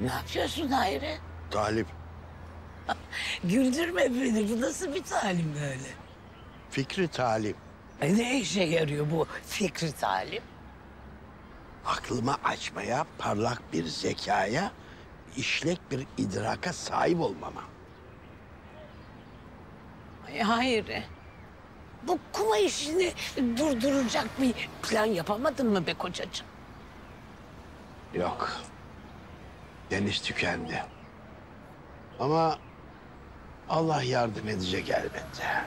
Ne yapıyorsun Hayri? Talim. Güldürme beni. Bu nasıl bir talim böyle? Fikri talim. Ne işe yarıyor bu fikri talim? Aklımı açmaya, parlak bir zekaya, işlek bir idraka sahip olmama. Ay Hayri. Bu kuma işini durduracak bir plan yapamadın mı be kocacığım? Yok. Deniz tükendi. Ama Allah yardım edecek elbette.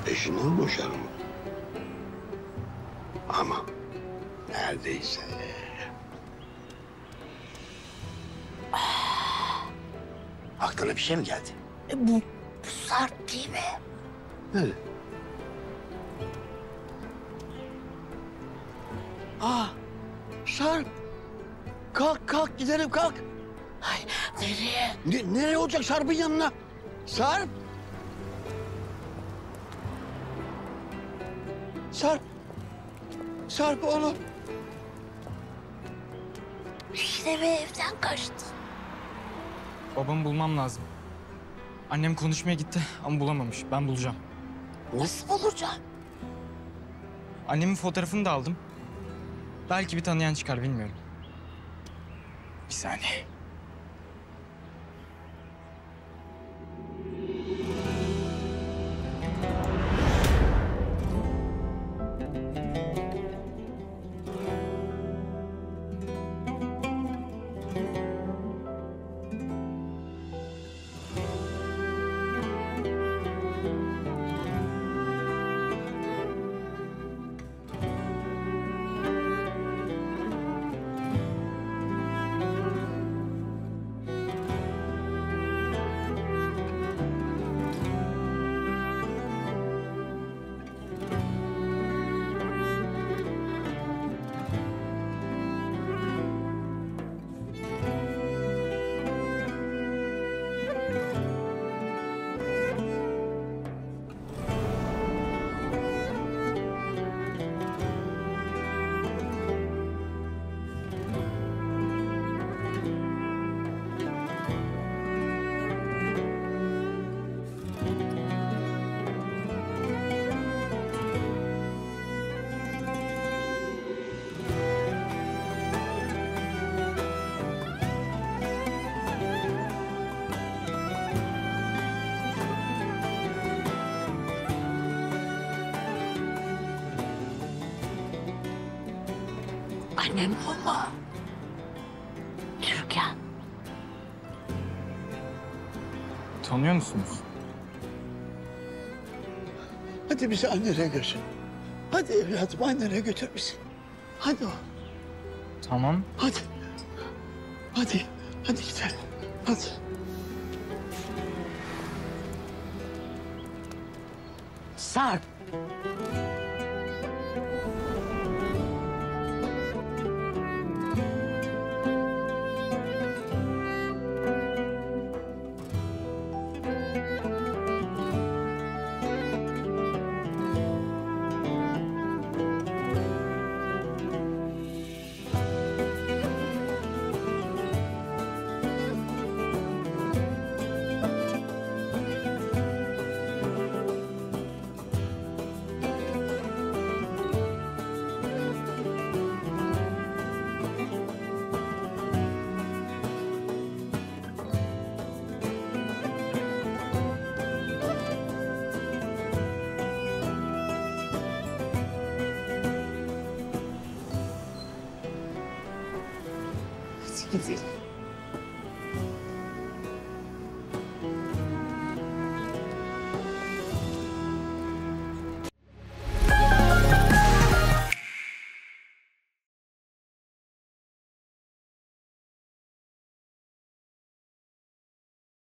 Eşinden boşarım. Ama neredeyse. Aklına bir şey mi geldi? Bu Sarp değil mi? Nerede? Sarp. Kalk kalk gidelim kalk. Ay nereye? Nereye olacak Sarp'ın yanına? Sarp. Sarp. Sarp oğlum. Yine mi evden kaçtın? Babamı bulmam lazım. Annem konuşmaya gitti ama bulamamış. Ben bulacağım. Nasıl bulacaksın? Annemin fotoğrafını da aldım. Belki bir tanıyan çıkar, bilmiyorum. Bir saniye. Annem o mu? Türkan. Tanıyor musunuz? Hadi bizi annene götür. Hadi evladım annene götür bizi. Hadi o. Tamam. Hadi. Hadi. Hadi gidelim. Hadi. Sarp. Hadi gidelim.